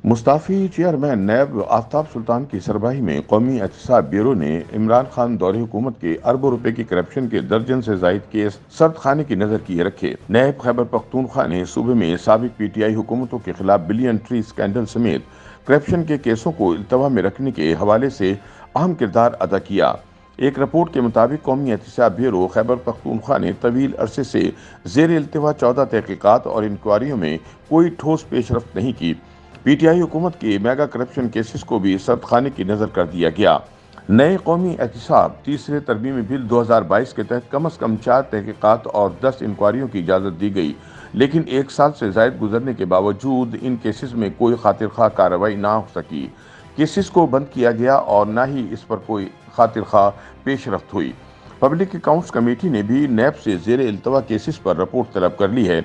Mustafi chairman नैब आफ्ताब सुल्तान की सरबराही में कौमी एहतसाब ब्यूरो ने इमरान खान दौरे हुकूमत के अरबों रुपए की करप्शन के दर्जन से जायद केस सर्द खाने की नजर किए रखे। नैब खैबर पख्तूनख्वा ने सूबे में साबिक पीटीआई हुकूमतों के खिलाफ बिलियन ट्री स्कैंडल समेत करप्शन के केसों को इल्तवा में रखने के हवाले से अहम किरदार अदा किया। एक रिपोर्ट के मुताबिक कौमी एहतसाब ब्यूरो खैबर पख्तूनख्वा ने तवील अरसे से जेर इल्तवा 14 तहकीकात और इंक्वायरियों में कोई ठोस पेशरफ्त नहीं की। पीटीआई हुकूमत के मेगा करप्शन केसेस को भी सर्द खाने की नज़र कर दिया गया। नए कौमी एहतसाब तीसरे तरमीमी बिल 2022 के तहत कम अज़ कम 4 तहकीकात और 10 इंक्वायरियों की इजाज़त दी गई, लेकिन 1 साल से ज़ायद गुजरने के बावजूद इन केसेस में कोई खातिर खा कार्रवाई ना हो सकी। केसेस को बंद किया गया और ना ही इस पर कोई खातिर खा पेशरफ्त हुई। पब्लिक अकाउंट्स कमेटी ने भी नैब से ज़ेर इल्तवा केसेस पर रिपोर्ट तलब कर ली है।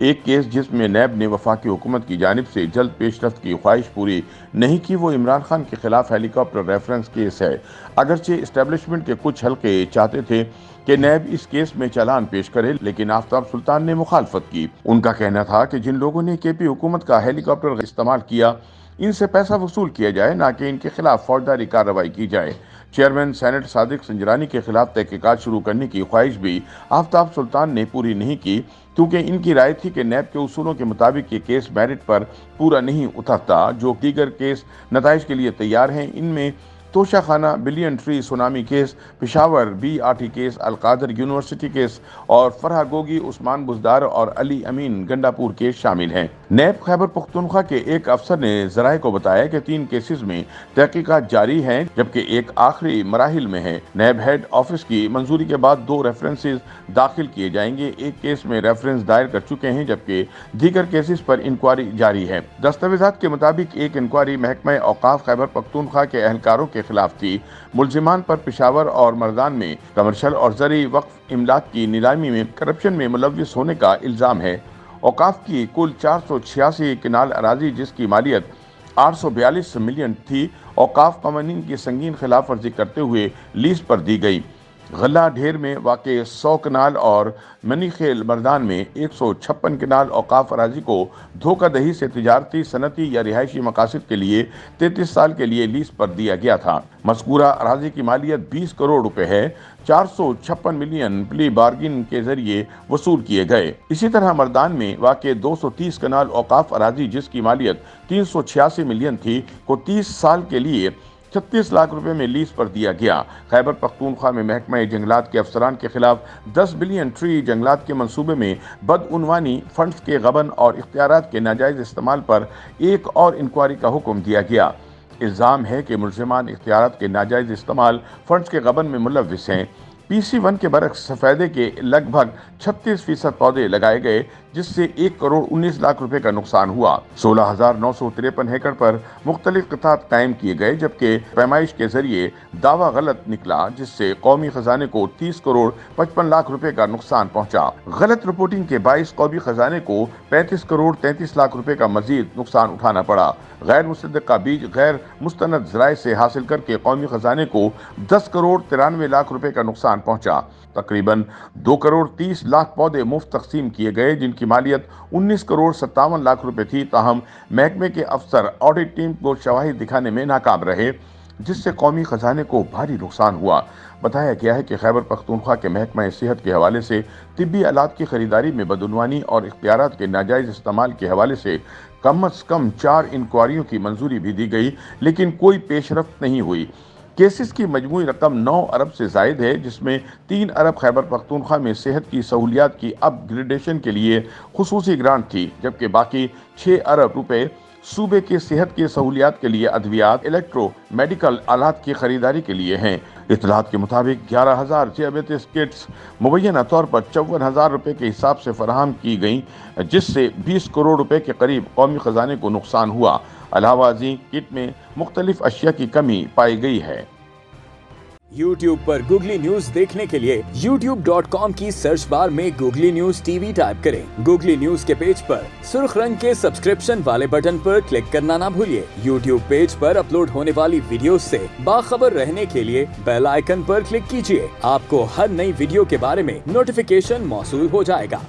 एक केस जिसमें नैब ने वफाकी हुकूमत की जानिब से जल्द पेशरफ्त की ख्वाहिश पूरी नहीं की, वो इमरान खान के खिलाफ हेलीकॉप्टर रेफरेंस केस है। अगरचे इस्टेब्लिशमेंट के कुछ हल्के चाहते थे कि नैब इस केस में चालान पेश करे, लेकिन आफ्ताब सुल्तान ने मुखालफत की। उनका कहना था कि जिन लोगों ने केपी हुकूमत का हेलीकॉप्टर इस्तेमाल किया, इनसे पैसा वसूल किया जाए, ना कि इनके खिलाफ फौजदारी कार्रवाई की जाए। चेयरमैन सेनेट सादिक संजरानी के खिलाफ तहकीकात शुरू करने की ख्वाहिश भी आफ्ताब सुल्तान ने पूरी नहीं की, क्योंकि इनकी राय थी कि नैब के उसूलों के मुताबिक ये केस मेरिट पर पूरा नहीं उतरता। जो दीगर केस नताइज के लिए तैयार हैं, इनमें तोशा खाना, billion tree tsunami case, Peshawar BRT case, Al-Qadir university case और फरहा गोगी, उस्मान बुजदार और अली अमीन गंडापुर केस शामिल हैं। नैब खैबर पख्तूनख्वा के एक अफसर ने ज़राए को बताया कि 3 केसेस में तहकीकात जारी हैं, जबकि एक आखिरी मराहिल में है। नैब हेड ऑफिस की मंजूरी के बाद 2 रेफरेंसेस दाखिल किए जाएंगे। एक केस में रेफरेंस दायर कर चुके हैं, जबकि दीगर केसेस पर इंक्वायरी जारी है। दस्तावेजात के मुताबिक एक इंक्वायरी महकमा औकाफ खैबर पख्तूनख्वा के एहलकारों के खिलाफ थी। मुलजिमान पर पेशावर और मर्दान में कमर्शियल और ज़री वक्फ इमलाक की नीलामी में करप्शन में मुलव्विस होने का इल्ज़ाम है। औकाफ की कुल 486 किनाल अराजी, जिसकी मालियत 842 मिलियन थी, औकाफ कवानीन की संगीन खिलाफ वर्जी करते हुए लीज पर दी गई। गला ढेर में वाक़े 100 कनाल और मनीखेल मर्दान में 156 कनाल औकाफ अराजी को धोखादही से तिजारती, सनती या रिहायशी मकासद के लिए 33 साल के लिए लीज पर दिया गया था। मज़कूरा अराजी की मालियत 20 करोड़ रुपए है। 456 मिलियन प्ली बार्गिन के जरिए वसूल किए गए। इसी तरह मर्दान में वाक़े 230 कनाल औकाफ अराजी, जिसकी मालियत 386 मिलियन थी, को 30 साल के लिए 36 लाख रुपए में लीज पर दिया गया। खैबर पख्तूनख्वा में महकमा जंगलात के अफसरान के खिलाफ 10 बिलियन ट्री जंगलात के मंसूबे में बदउनवानी, फंड्स के गबन और इख्तियारात के नाजायज़ इस्तेमाल पर एक और इंक्वायरी का हुक्म दिया गया। इल्ज़ाम है कि मुलजिमान इख्तियारात के नाजायज़ इस्तेमाल, फंड्स के गबन में मुलव्विस हैं। PC1 के बरक्स सफ़ेदे के लगभग 36% पौधे लगाए गए, जिससे 1 करोड़ 19 लाख रुपए का नुकसान हुआ। 16,953 हेक्टेयर पर मुख्तलिफ क़ितात कायम किए गए, जबकि पैमाइश के जरिए दावा गलत निकला, जिससे कौमी खजाने को 30 करोड़ 55 लाख रुपए का नुकसान पहुंचा। गलत रिपोर्टिंग के बाइस कौमी खजाने को 35 करोड़ 33 लाख रुपए का मजीद नुकसान उठाना पड़ा। गैर मुसद्दक़ा बीज गैर मुस्तनद ज़राए से हासिल करके कौमी खजाने को 10 करोड़ 93 लाख रुपए का नुकसान पहुंचा। तकरीबन 2 करोड़ 30 लाख पौधे मुफ्त तकसीम किए गए, जिनकी मालियत 19 करोड़ 57 लाख रुपए थी। ताहम महकमे के अफसर ऑडिट टीम को शवाहिद दिखाने में नाकाम रहे, जिससे कौमी खजाने को भारी नुकसान हुआ। बताया गया है कि खैबर पख्तूनख्वा के महकमा सेहत के हवाले से तिब्बी आलात की खरीदारी में बदउनवानी और इख्तियारात के नाजायज़ इस्तेमाल के हवाले से कम अज़ कम 4 इंक्वायरियों की मंजूरी भी दी गई, लेकिन कोई पेशरफ्त नहीं हुई। केसेस की मजमूई रकम 9 अरब से जायद है, जिसमें 3 अरब खैबर पख्तूनख्वा में सेहत की सहूलियात की अपग्रेडेशन के लिए खुसूसी ग्रांट थी, जबकि बाकी 6 अरब रुपए सूबे के सेहत की सहूलियात के लिए अद्वियात, इलेक्ट्रो मेडिकल आलात की खरीदारी के लिए हैं। इत्तलात के मुताबिक 11,000 ज़ियाबेतिस किट्स मुबैना तौर पर 54,000 रुपए के हिसाब से फराहम की गई, जिससे 20 करोड़ रुपए के करीब कौमी खजाने को नुकसान हुआ। अलावा अज़ीं किट में मुख्तलिफ अशिया की कमी पाई गई है। YouTube पर गूगली न्यूज देखने के लिए youtube.com की सर्च बार में गूगली न्यूज TV टाइप करें। गूगली न्यूज के पेज पर सुर्ख रंग के सब्सक्रिप्शन वाले बटन पर क्लिक करना ना भूलिए। YouTube पेज पर अपलोड होने वाली वीडियोस से बाखबर रहने के लिए बेल आइकन पर क्लिक कीजिए। आपको हर नई वीडियो के बारे में नोटिफिकेशन मौसूल हो जाएगा।